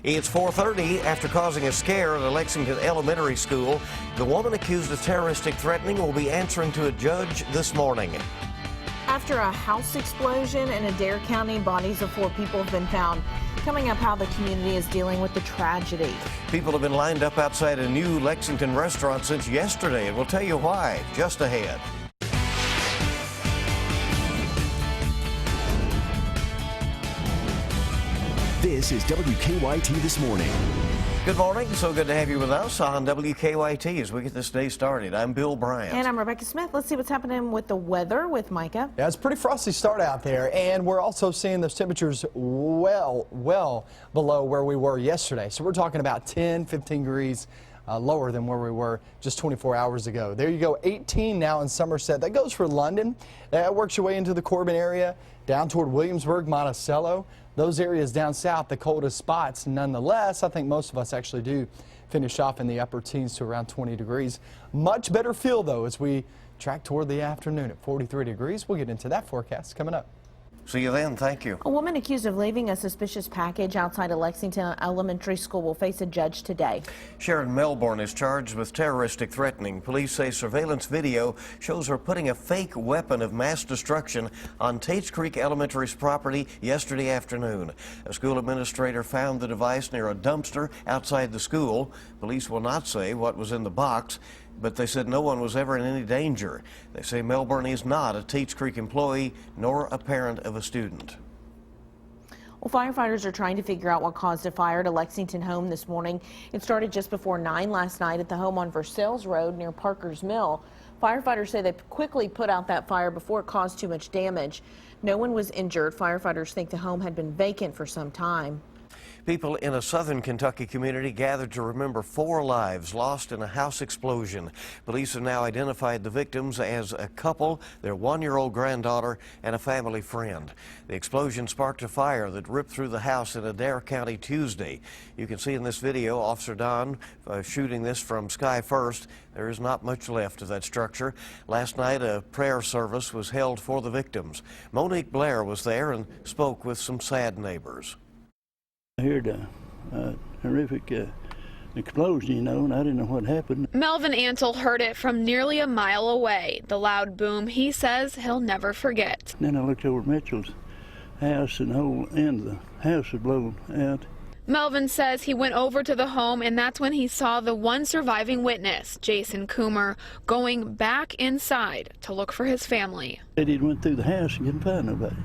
It's 4:30. After causing a scare at a Lexington elementary school, the woman accused of terroristic threatening will be answering to a judge this morning. After a house explosion in Adair County, bodies of 4 people have been found. Coming up, how the community is dealing with the tragedy. People have been lined up outside a new Lexington restaurant since yesterday, and we'll tell you why just ahead. This is WKYT This Morning. Good morning. So good to have you with us on WKYT as we get this day started. I'm Bill Bryant. And I'm Rebecca Smith. Let's see what's happening with the weather with Micah. Yeah, it's a pretty frosty start out there, and we're also seeing those temperatures well below where we were yesterday. So we're talking about 10, 15 degrees lower than where we were just 24 hours ago. There you go, 18 now in Somerset. That goes for London. That works your way into the Corbin area, down toward Williamsburg, Monticello. Those areas down south, the coldest spots. Nonetheless, I think most of us actually do finish off in the upper teens to around 20 degrees. Much better feel, though, as we track toward the afternoon at 43 degrees. We'll get into that forecast coming up. See you then. Thank you. A woman accused of leaving a suspicious package outside a Lexington elementary school will face a judge today. Sharon Melbourne is charged with terroristic threatening. Police say surveillance video shows her putting a fake weapon of mass destruction on Tates Creek Elementary's property yesterday afternoon. A school administrator found the device near a dumpster outside the school. Police will not say what was in the box, but they said no one was ever in any danger. They say Melbourne is not a Tates Creek employee nor a parent of a student. Well, firefighters are trying to figure out what caused a fire at a Lexington home this morning. It started just before 9 last night at the home on Versailles Road near Parker's Mill. Firefighters say they quickly put out that fire before it caused too much damage. No one was injured. Firefighters think the home had been vacant for some time. People in a southern Kentucky community gathered to remember 4 lives lost in a house explosion. Police have now identified the victims as a couple, their 1-year-old granddaughter, and a family friend. The explosion sparked a fire that ripped through the house in Adair County Tuesday. You can see in this video Officer Don shooting this from Sky First. There is not much left of that structure. Last night, a prayer service was held for the victims. Monique Blair was there and spoke with some sad neighbors. I heard a horrific explosion, and I didn't know what happened. Melvin Antle heard it from nearly a mile away. The loud boom, he says he'll never forget. Then I looked over at Mitchell's house, and the whole end of the house was blown out. Melvin says he went over to the home, and that's when he saw the one surviving witness, Jason Coomer, going back inside to look for his family. He went through the house and couldn't find nobody.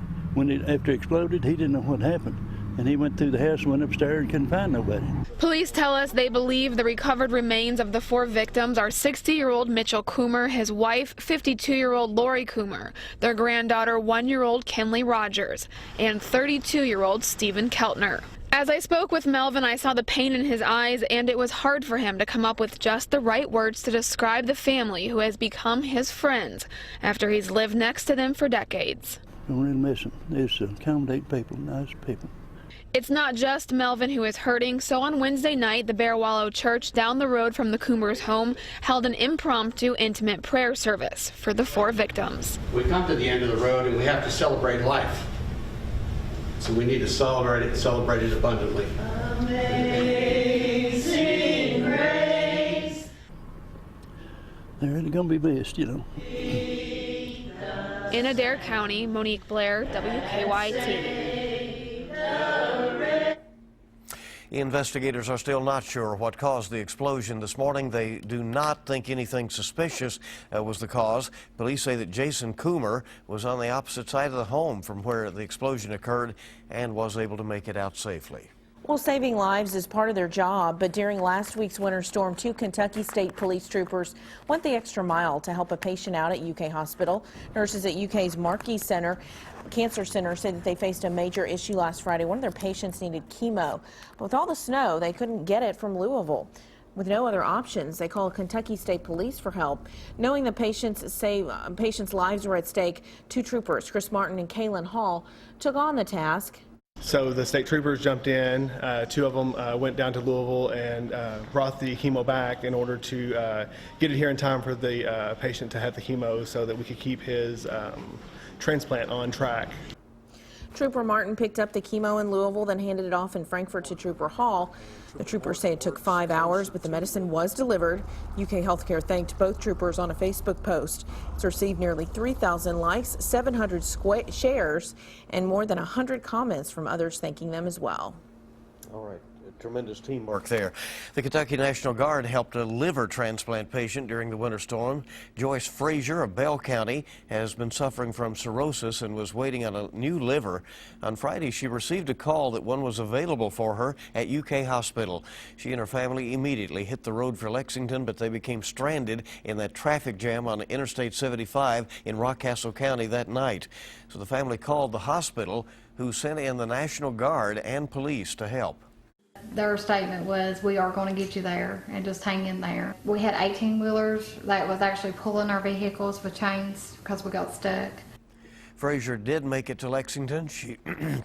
After it exploded, he didn't know what happened. And he went through the house, went upstairs, and couldn't find nobody. Police tell us they believe the recovered remains of the 4 victims are 60-year-old Mitchell Coomer, his wife, 52-year-old Lori Coomer, their granddaughter, 1-year-old Kenley Rogers, and 32-year-old Stephen Keltner. As I spoke with Melvin, I saw the pain in his eyes, and it was hard for him to come up with just the right words to describe the family who has become his friends after he's lived next to them for decades. Don't really miss them. They used to accommodate people, nice people. It's not just Melvin who is hurting, so on Wednesday night, the Bear Wallow Church down the road from the Coomers' home held an impromptu, intimate prayer service for the 4 victims. We come to the end of the road and we have to celebrate life. So we need to celebrate it abundantly. Amazing grace. They're really going to be missed, In Adair County, Monique Blair, WKYT. Investigators are still not sure what caused the explosion this morning. They do not think anything suspicious was the cause. Police say that Jason Coomer was on the opposite side of the home from where the explosion occurred and was able to make it out safely. Well, saving lives is part of their job, but during last week's winter storm, 2 Kentucky State Police troopers went the extra mile to help a patient out at UK Hospital. Nurses at UK's Markey Cancer Center said that they faced a major issue last Friday. One of their patients needed chemo. But with all the snow, they couldn't get it from Louisville. With no other options, they called Kentucky State Police for help. Knowing the patients' lives were at stake, 2 troopers, Chris Martin and Kaylin Hall, took on the task. So the state troopers jumped in. 2 of them went down to Louisville and brought the chemo back in order to get it here in time for the patient to have the chemo so that we could keep his transplant on track. Trooper Martin picked up the chemo in Louisville, then handed it off in Frankfort to Trooper Hall. The troopers say it took 5 hours, but the medicine was delivered. UK Healthcare thanked both troopers on a Facebook post. It's received nearly 3,000 likes, 700 shares, and more than 100 comments from others thanking them as well. All right. Tremendous teamwork there. The Kentucky National Guard helped a liver transplant patient during the winter storm. Joyce Frazier of Bell County has been suffering from cirrhosis and was waiting on a new liver. On Friday, she received a call that one was available for her at UK Hospital. She and her family immediately hit the road for Lexington, but they became stranded in that traffic jam on Interstate 75 in Rockcastle County that night. So the family called the hospital, who sent in the National Guard and police to help. Their statement was, "We are going to get you there, and just hang in there." We had 18-wheelers that was actually pulling our vehicles with chains because we got stuck. Frazier did make it to Lexington. She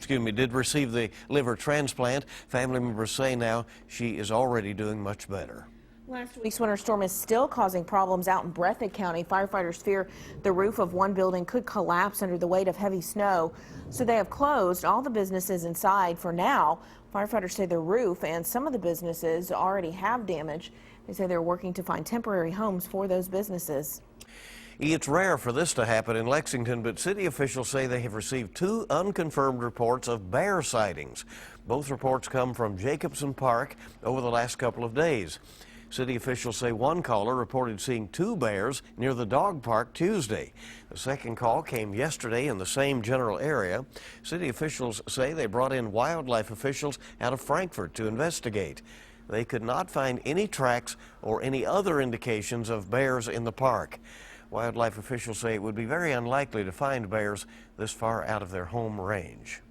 did receive the liver transplant. Family members say now she is already doing much better. Last week's winter storm is still causing problems out in Breathitt County. Firefighters fear the roof of one building could collapse under the weight of heavy snow, so they have closed all the businesses inside for now. Firefighters say the roof and some of the businesses already have damage. They say they're working to find temporary homes for those businesses. It's rare for this to happen in Lexington, but city officials say they have received 2 unconfirmed reports of bear sightings. Both reports come from Jacobson Park over the last couple of days. City officials say one caller reported seeing 2 bears near the dog park Tuesday. The second call came yesterday in the same general area. City officials say they brought in wildlife officials out of Frankfort to investigate. They could not find any tracks or any other indications of bears in the park. Wildlife officials say it would be very unlikely to find bears this far out of their home range.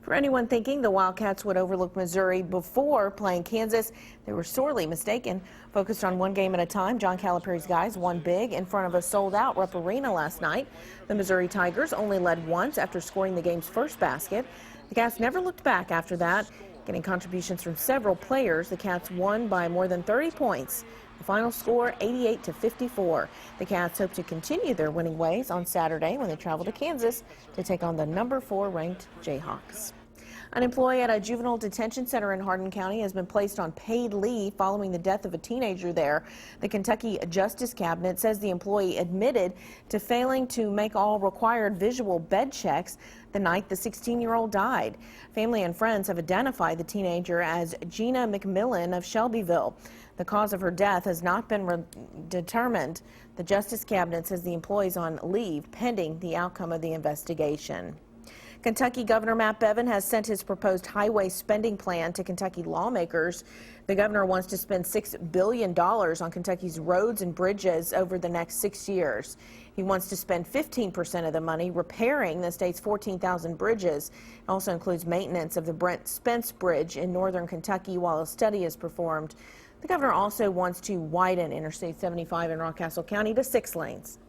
For anyone thinking the Wildcats would overlook Missouri before playing Kansas, they were sorely mistaken. Focused on one game at a time, John Calipari's guys won big in front of a sold-out Rupp Arena last night. The Missouri Tigers only led once after scoring the game's first basket. The Cats never looked back after that. Getting contributions from several players, the Cats won by more than 30 points. The final score, 88-54. The Cats hope to continue their winning ways on Saturday when they travel to Kansas to take on the number 4 ranked Jayhawks. An employee at a juvenile detention center in Hardin County has been placed on paid leave following the death of a teenager there. The Kentucky Justice Cabinet says the employee admitted to failing to make all required visual bed checks the night the 16-year-old died. Family and friends have identified the teenager as Gina McMillan of Shelbyville. The cause of her death has not been determined. The Justice Cabinet says the employee is on leave pending the outcome of the investigation. Kentucky Governor Matt Bevin has sent his proposed highway spending plan to Kentucky lawmakers. The governor wants to spend $6 billion on Kentucky's roads and bridges over the next 6 years. He wants to spend 15% of the money repairing the state's 14,000 bridges. It also includes maintenance of the Brent Spence Bridge in northern Kentucky while a study is performed. The governor also wants to widen Interstate 75 in Rockcastle County to 6 lanes.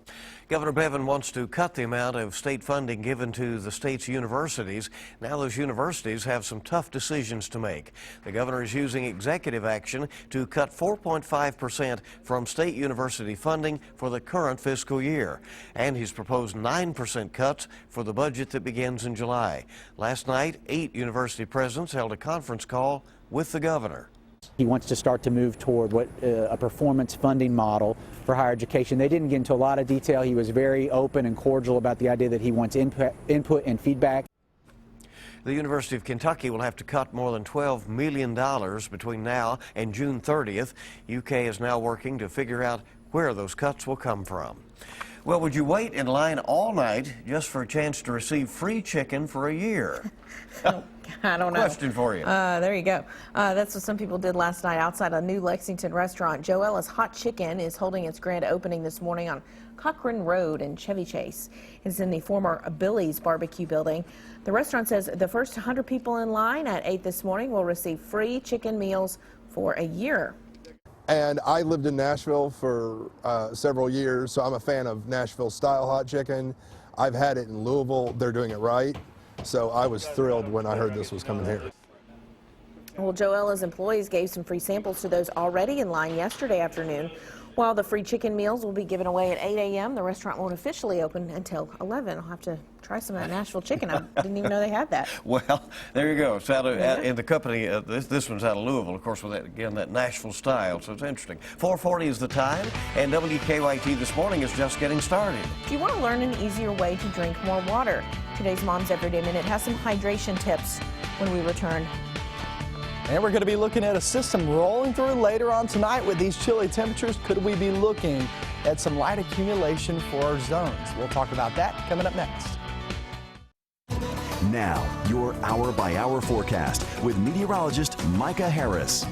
Governor Bevin wants to cut the amount of state funding given to the state's universities. Now those universities have some tough decisions to make. The governor is using executive action to cut 4.5% from state university funding for the current fiscal year. And he's proposed 9% cuts for the budget that begins in July. Last night, 8 university presidents held a conference call with the governor. He wants to start to move toward a performance funding model for higher education. They didn't get into a lot of detail. He was very open and cordial about the idea that he wants input and feedback. The University of Kentucky will have to cut more than $12 million between now and June 30th. UK is now working to figure out where those cuts will come from. Well, would you wait in line all night just for a chance to receive free chicken for a year? I don't know. Question for you. There you go. That's what some people did last night outside a new Lexington restaurant. Joella's Hot Chicken is holding its grand opening this morning on Cochran Road in Chevy Chase. It's in the former Billy's Barbecue building. The restaurant says the first 100 people in line at 8 this morning will receive free chicken meals for a year. And I lived in Nashville for several years, so I'm a fan of Nashville-style hot chicken. I've had it in Louisville. They're doing it right. So I was thrilled when I heard this was coming here. Well, Joella's employees gave some free samples to those already in line yesterday afternoon. While the free chicken meals will be given away at 8 a.m., the restaurant won't officially open until 11. I'll have to try some of that Nashville chicken. I didn't even know they had that. Well, there you go. It's out of, in the company. This one's out of Louisville, of course, with that, again, that Nashville style. So it's interesting. 4:40 is the time, and WKYT this morning is just getting started. Do you want to learn an easier way to drink more water? Today's Mom's Everyday Minute has some hydration tips when we return. And we're going to be looking at a system rolling through later on tonight with these chilly temperatures. Could we be looking at some light accumulation for our zones? We'll talk about that coming up next. Now, your hour-by-hour forecast with meteorologist Micah Harris.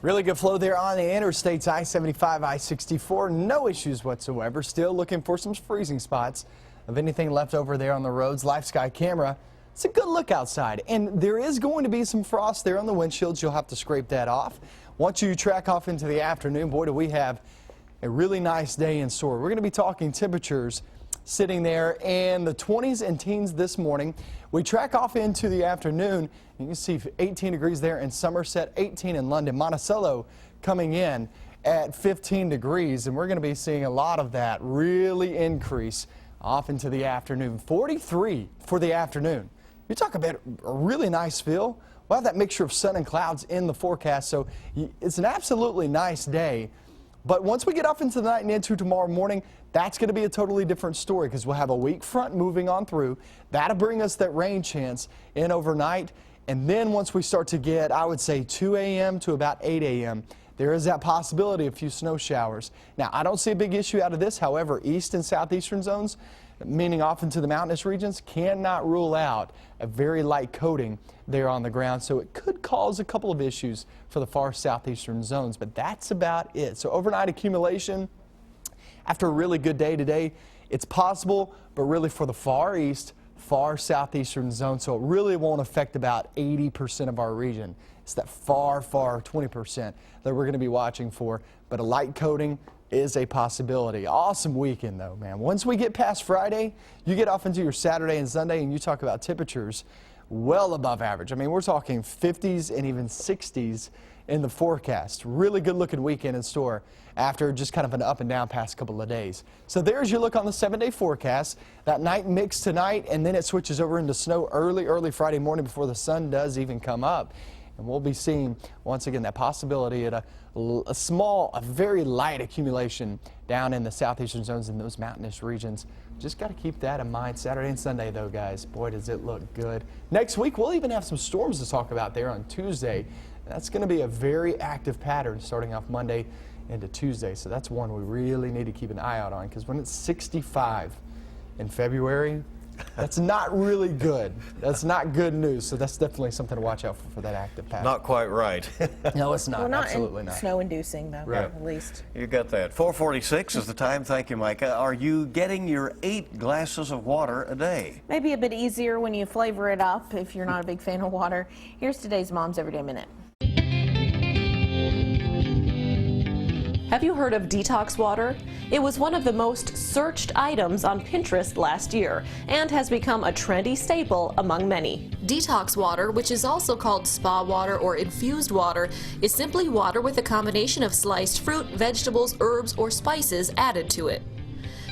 Really good flow there on the interstates, I-75, I-64. No issues whatsoever. Still looking for some freezing spots of anything left over there on the roads. Live Sky camera. It's a good look outside, and there is going to be some frost there on the windshields. You'll have to scrape that off. Once you track off into the afternoon, boy, do we have a really nice day in store. We're going to be talking temperatures sitting there in the 20s and teens this morning. We track off into the afternoon. You can see 18 degrees there in Somerset, 18 in London. Monticello coming in at 15 degrees, and we're going to be seeing a lot of that really increase off into the afternoon. 43 for the afternoon. You talk about a really nice feel. We'll have that mixture of sun and clouds in the forecast, so it's an absolutely nice day. But once we get off into the night and into tomorrow morning, that's going to be a totally different story because we'll have a weak front moving on through. That'll bring us that rain chance in overnight. And then once we start to get, I would say, 2 a.m. to about 8 a.m., there is that possibility of a few snow showers. Now, I don't see a big issue out of this. However, east and southeastern zones, meaning off into the mountainous regions, cannot rule out a very light coating there on the ground. So it could cause a couple of issues for the far southeastern zones, but that's about it. So overnight accumulation after a really good day today, it's possible, but really for the far east, far southeastern zone. So it really won't affect about 80% of our region. It's that far 20% that we're going to be watching for, but a light coating is a possibility. Awesome weekend though, man. Once we get past Friday, you get off into your Saturday and Sunday and you talk about temperatures well above average. I mean, we're talking 50s and even 60s in the forecast. Really good looking weekend in store after just kind of an up and down past couple of days. So there's your look on the 7-day forecast. That night mix tonight, and then it switches over into snow early Friday morning before the sun does even come up. And we'll be seeing, once again, that possibility at a very light accumulation down in the southeastern zones in those mountainous regions. Just got to keep that in mind. Saturday and Sunday, though, guys, boy, does it look good. Next week, we'll even have some storms to talk about there on Tuesday. That's going to be a very active pattern starting off Monday into Tuesday. So that's one we really need to keep an eye out on, because when it's 65 in February, that's not really good. That's not good news. So that's definitely something to watch out for that active pattern. Not quite right. No, it's not. Well, not absolutely not. Snow-inducing, though, Right. at least. You got that. 4:46 is the time. Thank you, Micah. Are you getting your 8 glasses of water a day? Maybe a bit easier when you flavor it up if you're not a big fan of water. Here's today's Mom's Everyday Minute. Have you heard of detox water? It was one of the most searched items on Pinterest last year and has become a trendy staple among many. Detox water, which is also called spa water or infused water, is simply water with a combination of sliced fruit, vegetables, herbs, or spices added to it.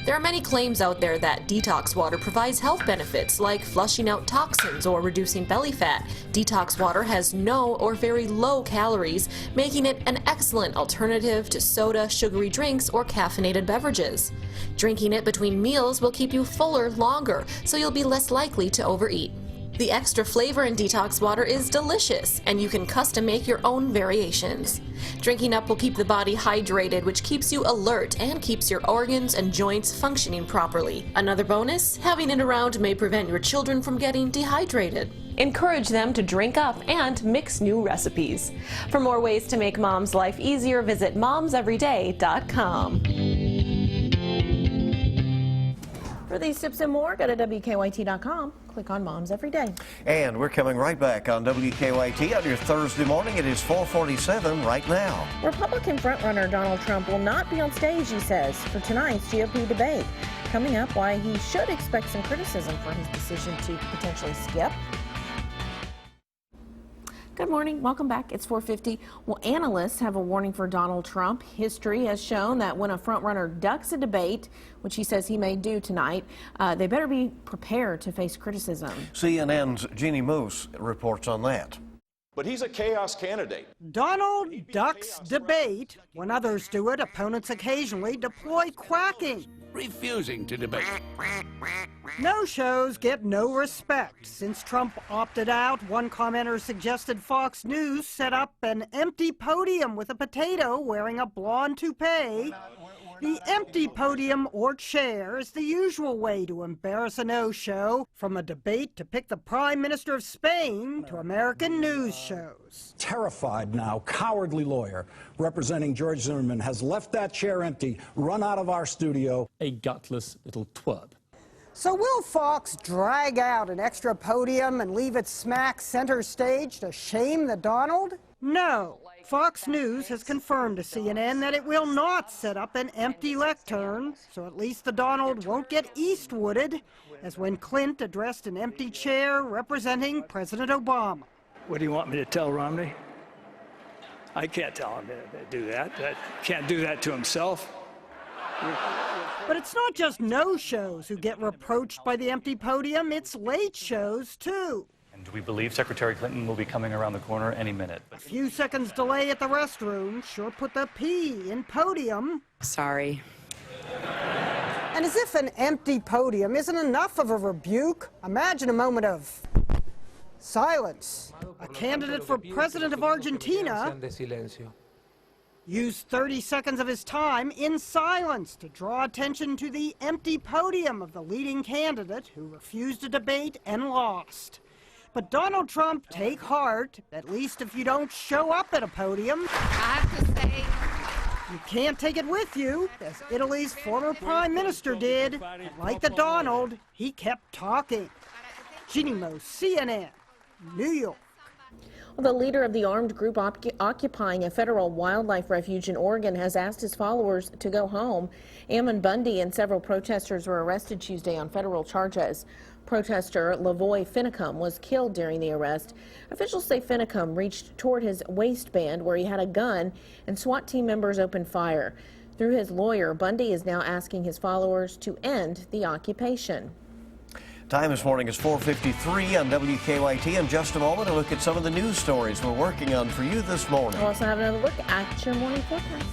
There are many claims out there that detox water provides health benefits like flushing out toxins or reducing belly fat. Detox water has no or very low calories, making it an excellent alternative to soda, sugary drinks, or caffeinated beverages. Drinking it between meals will keep you fuller longer, so you'll be less likely to overeat. The extra flavor in detox water is delicious, and you can custom make your own variations. Drinking up will keep the body hydrated, which keeps you alert and keeps your organs and joints functioning properly. Another bonus, having it around may prevent your children from getting dehydrated. Encourage them to drink up and mix new recipes. For more ways to make mom's life easier, visit momseveryday.com. For these tips and more, go to WKYT.com. Click on Moms Every Day. And we're coming right back on WKYT on your Thursday morning. It is 4:47 right now. Republican frontrunner Donald Trump will not be on stage, he says, for tonight's GOP debate. Coming up, why he should expect some criticism for his decision to potentially skip. Good morning. Welcome back. It's 4:50. Well, analysts have a warning for Donald Trump. History has shown that when a frontrunner ducks a debate, which he says he may do tonight, they better be prepared to face criticism. CNN's Jeannie Moose reports on that. But he's a chaos candidate. Donald ducks debate. When others do it, opponents occasionally deploy quacking. Refusing to debate. No-shows get no respect. Since Trump opted out, one commenter suggested Fox News set up an empty podium with a potato wearing a blonde toupee. The empty podium or chair is the usual way to embarrass a no-show, from a debate to pick the Prime Minister of Spain to American news shows. Terrified now, cowardly lawyer representing George Zimmerman has left that chair empty, run out of our studio. A gutless little twub. So will Fox drag out an extra podium and leave it smack center stage to shame the Donald? No. Fox News has confirmed to CNN that it will not set up an empty lectern, so at least the Donald won't get Eastwooded, as when Clint addressed an empty chair representing President Obama. What do you want me to tell Romney? I can't tell him to do that. Can't do that to himself. But it's not just no-shows who get reproached by the empty podium, it's late shows, too. And we believe Secretary Clinton will be coming around the corner any minute. A few seconds delay at the restroom sure put the P in podium. Sorry. And as if an empty podium isn't enough of a rebuke, imagine a moment of silence. A candidate for president of Argentina used 30 seconds of his time in silence to draw attention to the empty podium of the leading candidate who refused a debate and lost. But Donald Trump, take heart, at least if you don't show up at a podium. I have to say, you can't take it with you, as Italy's former prime minister did. And like the Donald, he kept talking. Jeannie Moose, CNN, New York. Well, the leader of the armed group occupying a federal wildlife refuge in Oregon has asked his followers to go home. Ammon Bundy and several protesters were arrested Tuesday on federal charges. Protester Lavoy Finicum was killed during the arrest. Officials say Finicum reached toward his waistband where he had a gun, and SWAT team members opened fire. Through his lawyer, Bundy is now asking his followers to end the occupation. Time this morning is 4:53 on WKYT. In just a moment, a look at some of the news stories we're working on for you this morning. We'll also have another look at your morning forecast.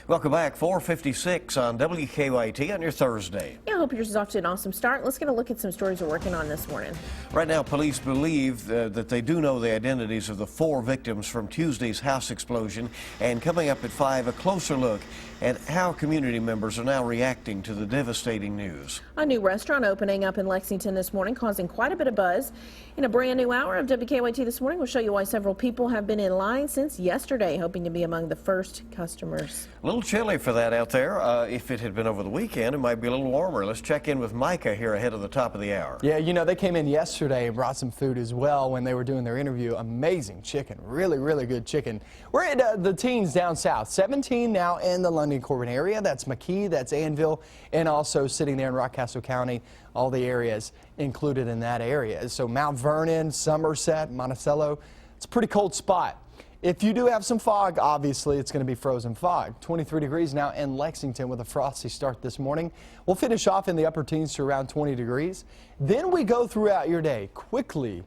Welcome back. 4:56 on WKYT on your Thursday. Yeah, I hope yours is off to an awesome start. Let's get a look at some stories we're working on this morning. Right now, police believe that they do know the identities of the 4 victims from Tuesday's house explosion. And coming up at 5, a closer look at how community members are now reacting to the devastating news. A new restaurant opening up in Lexington this morning, causing quite a bit of buzz. In a brand new hour of WKYT this morning, we'll show you why several people have been in line since yesterday, hoping to be among the first customers. A little chilly for that out there. If it had been over the weekend, it might be a little warmer. Let's check in with Micah here ahead of the top of the hour. Yeah, you know, they came in yesterday and brought some food as well when they were doing their interview. Amazing chicken. Really, really good chicken. We're at the teens down south. 17 now in the London-Corbin area. That's McKee, that's Annville, and also sitting there in Rockcastle County, all the areas included in that area. So Mount Vernon, Somerset, Monticello, it's a pretty cold spot. If you do have some fog, obviously it's going to be frozen fog. 23 degrees now in Lexington with a frosty start this morning. We'll finish off in the upper teens to around 20 degrees. Then we go throughout your day, quickly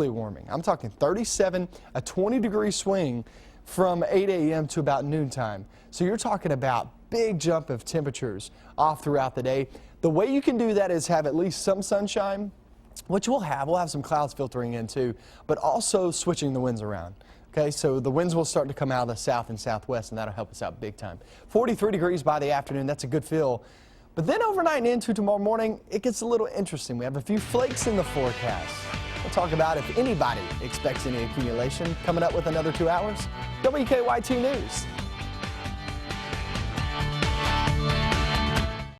warming. I'm talking 37, a 20-degree swing from 8 a.m. to about noontime. So you're talking about big jump of temperatures off throughout the day. The way you can do that is have at least some sunshine, which we'll have some clouds filtering in too, but also switching the winds around. Okay, so the winds will start to come out of the south and southwest, and that'll help us out big time. 43 degrees by the afternoon, that's a good feel. But then overnight and into tomorrow morning, it gets a little interesting. We have a few flakes in the forecast. We'll talk about if anybody expects any accumulation. Coming up with another 2 hours, WKYT News.